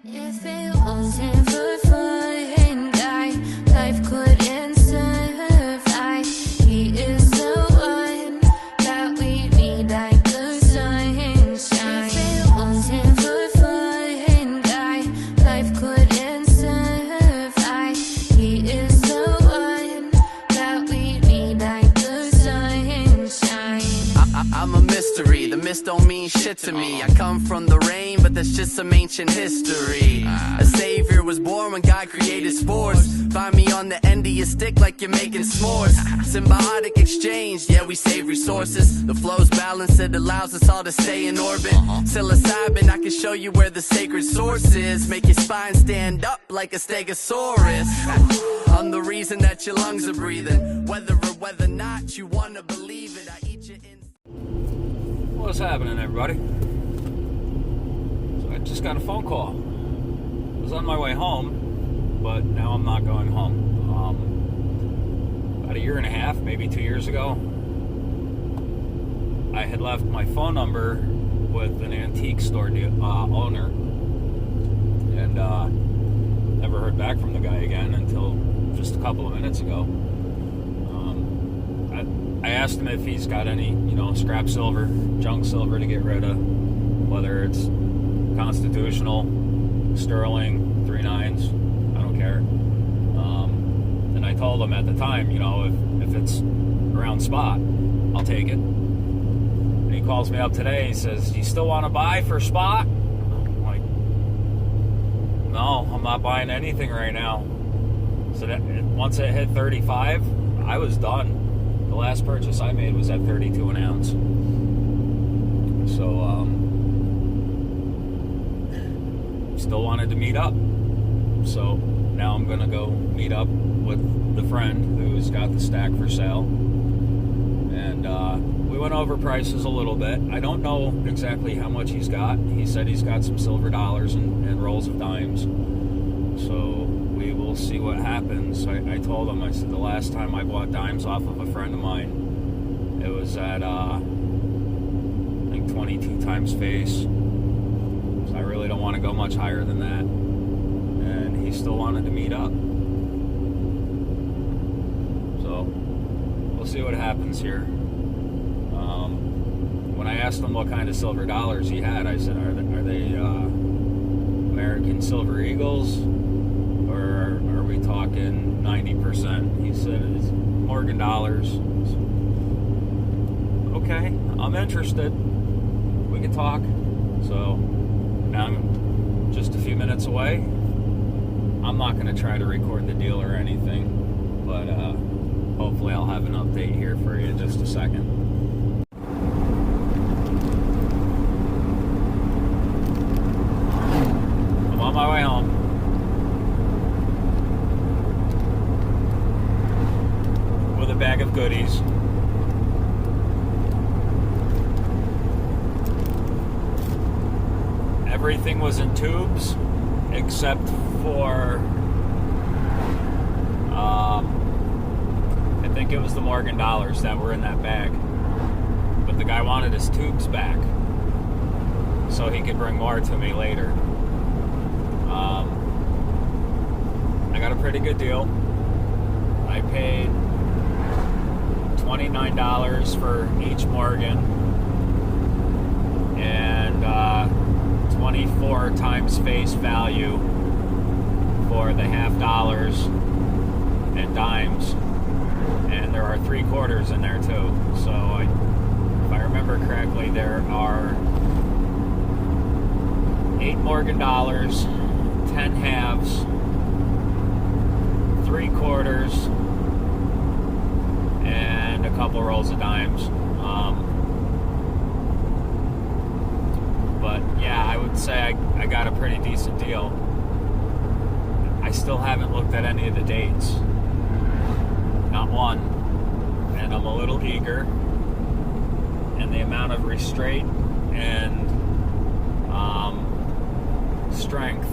If it wasn't for fun, life couldn't survive. He is the one that we need, like the sunshine. If it wasn't for fun, life couldn't survive. He is the one that we need, like the sunshine. I'm a mystery, the mist don't mean shit to me. I come from the rain, but that's just some ancient history. A savior was born when God created spores. Find me on the end of your stick like you're making s'mores. Symbiotic exchange, yeah, we save resources. The flow's balanced, it allows us all to stay in orbit. Psilocybin, I can show you where the sacred source is. Make your spine stand up like a stegosaurus. I'm the reason that your lungs are breathing. Whether or whether not you wanna believe it, I eat you in. What's happening, everybody? So I just got a phone call. I was on my way home, but now I'm not going home. About a year and a half, maybe 2 years ago, I had left my phone number with an antique store owner, and never heard back from the guy again until just a couple of minutes ago. I asked him if he's got any, scrap silver, junk silver to get rid of, whether it's constitutional, sterling, 3 nines, I don't care. And I told him at the time, if it's around spot, I'll take it. And he calls me up today, he says, "Do you still want to buy for spot?" I'm like, "No, I'm not buying anything right now." So that once it hit 35, I was done. The last purchase I made was at 32 an ounce. So, still wanted to meet up. So now I'm going to go meet up with the friend who's got the stack for sale. And we went over prices a little bit. I don't know exactly how much he's got. He said he's got some silver dollars and rolls of dimes. So we will see what happens. I told him, I said the last time I bought dimes off of a friend of mine, it was at I think 22 times face. So I really don't want to go much higher than that. And he still wanted to meet up. So we'll see what happens here. When I asked him what kind of silver dollars he had, I said, are they American Silver Eagles? Or are we talking 90%? He said it's Morgan dollars. Okay, I'm interested. We can talk. So now I'm just a few minutes away. I'm not going to try to record the deal or anything, but hopefully I'll have an update here for you in just a second. I'm on my way home. With a bag of goodies. Everything was in tubes except for I think it was the Morgan dollars that were in that bag. But the guy wanted his tubes back so he could bring more to me later. I got a pretty good deal. I paid $29 for each Morgan and 24 times face value for the half dollars and dimes, and there are 3/4 in there too. So if I remember correctly, there are 8 Morgan dollars, 10 halves, 3/4, and a couple rolls of dimes. But yeah, I would say I got a pretty decent deal. I still haven't looked at any of the dates. Not one. And I'm a little eager. And the amount of restraint and strength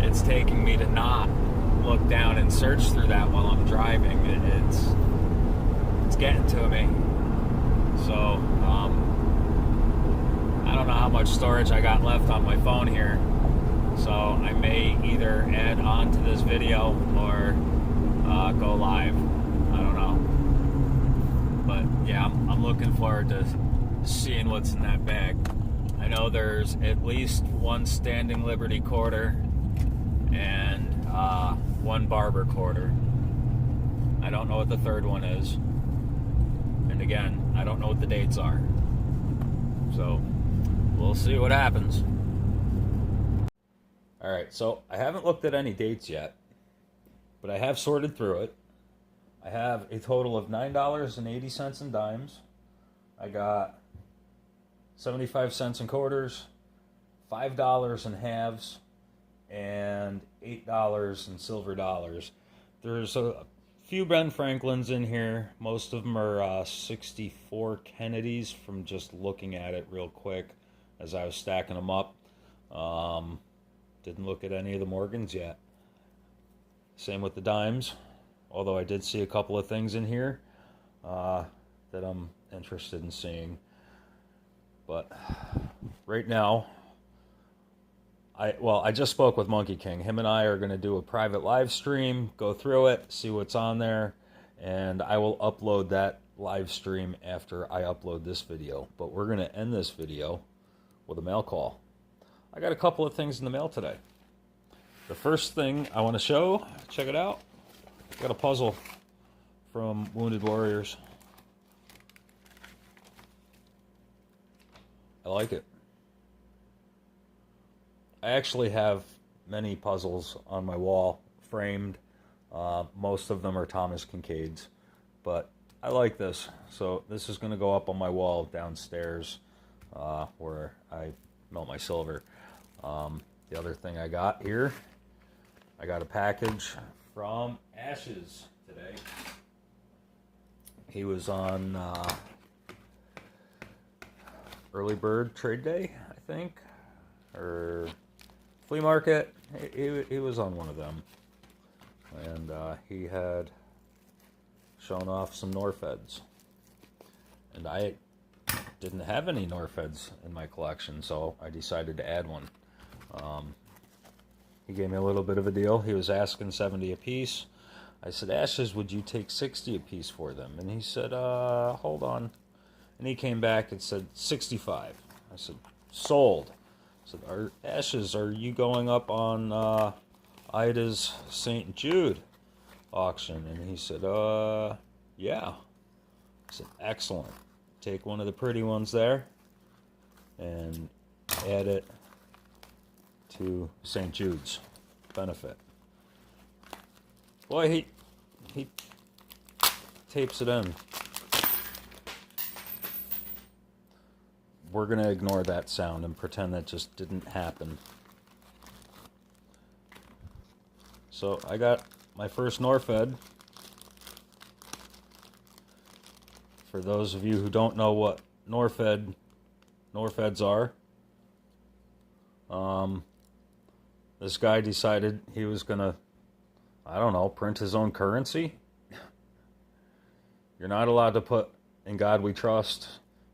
it's taking me to not look down and search through that while I'm driving. It's getting to me. So, I don't know how much storage I got left on my phone here, So I may either add on to this video or go live. I don't know. But yeah, I'm looking forward to seeing what's in that bag. I know there's at least one Standing Liberty quarter and one Barber quarter. I don't know what the third one is. And again, I don't know what the dates are. So we'll see what happens. Alright, so I haven't looked at any dates yet, but I have sorted through it. I have a total of $9.80 in dimes. I got 75 cents in quarters, $5 in halves, and $8 in silver dollars. There's a few Ben Franklins in here. Most of them are 64 Kennedys from just looking at it real quick as I was stacking them up. Didn't look at any of the Morgans yet. Same with the dimes, although I did see a couple of things in here that I'm interested in seeing. But right now, I just spoke with Monkey King. Him and I are going to do a private live stream, go through it, see what's on there, and I will upload that live stream after I upload this video. But we're going to end this video with a mail call. I got a couple of things in the mail today. The first thing I want to show, check it out. I got a puzzle from Wounded Warriors. I like it. I actually have many puzzles on my wall, framed. Most of them are Thomas Kincaid's, but I like this. So this is going to go up on my wall downstairs where I melt my silver. The other thing I got here, I got a package from Ashes today. He was on Early Bird Trade Day, I think, or Flea Market. He was on one of them, and he had shown off some Norfeds, and I didn't have any Norfeds in my collection, so I decided to add one. He gave me a little bit of a deal. He was asking 70 a piece. I said, Ashes, would you take 60 a piece for them? And he said, hold on. And he came back and said 65. I said, sold. I said, Ashes, are you going up on Ida's St. Jude auction? And he said, yeah. I said, excellent. Take one of the pretty ones there and add it to St. Jude's benefit. Boy, he tapes it in. We're going to ignore that sound and pretend that just didn't happen. So I got my first Norfed. For those of you who don't know what Norfeds are, this guy decided he was going to, I don't know, print his own currency. You're not allowed to put "In God We Trust"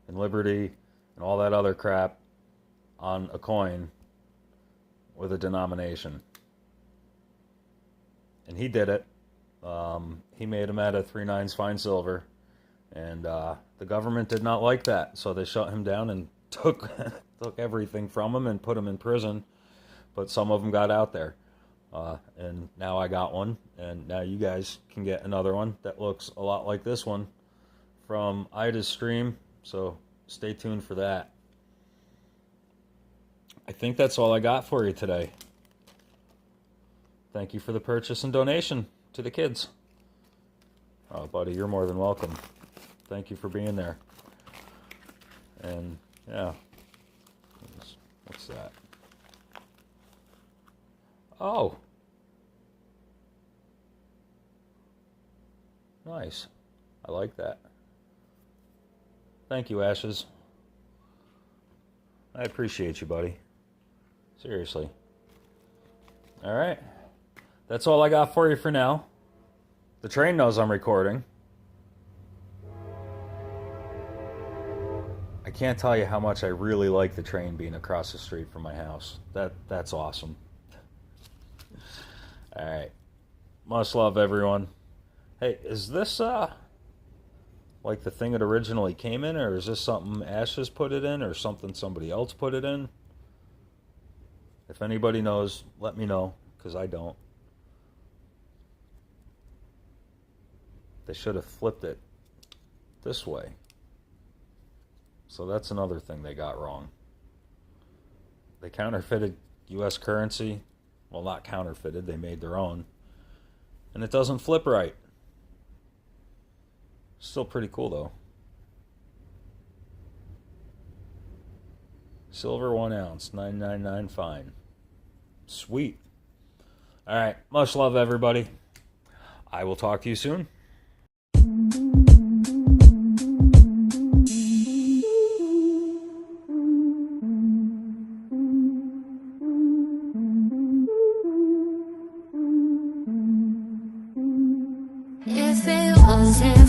and "Liberty" and all that other crap on a coin with a denomination. And he did it. He made them out of 3/9 fine silver. And the government did not like that. So they shut him down and took everything from him and put him in prison. But some of them got out there. And now I got one. And now you guys can get another one that looks a lot like this one from Ida's stream. So stay tuned for that. I think that's all I got for you today. Thank you for the purchase and donation to the kids. Oh, buddy, you're more than welcome. Thank you for being there. And, yeah. What's that? Oh. Nice. I like that. Thank you, Ashes. I appreciate you, buddy. Seriously. All right. That's all I got for you for now. The train knows I'm recording. I can't tell you how much I really like the train being across the street from my house. That's awesome. Alright. Much love, everyone. Hey, is this, like the thing it originally came in, or is this something Ashes put it in, or something somebody else put it in? If anybody knows, let me know, because I don't. They should have flipped it this way. So that's another thing they got wrong. They counterfeited US currency. Well, not counterfeited, they made their own. And it doesn't flip right. Still pretty cool, though. Silver 1 ounce, $9.99 fine. Sweet. Alright, much love, everybody. I will talk to you soon. If it wasn't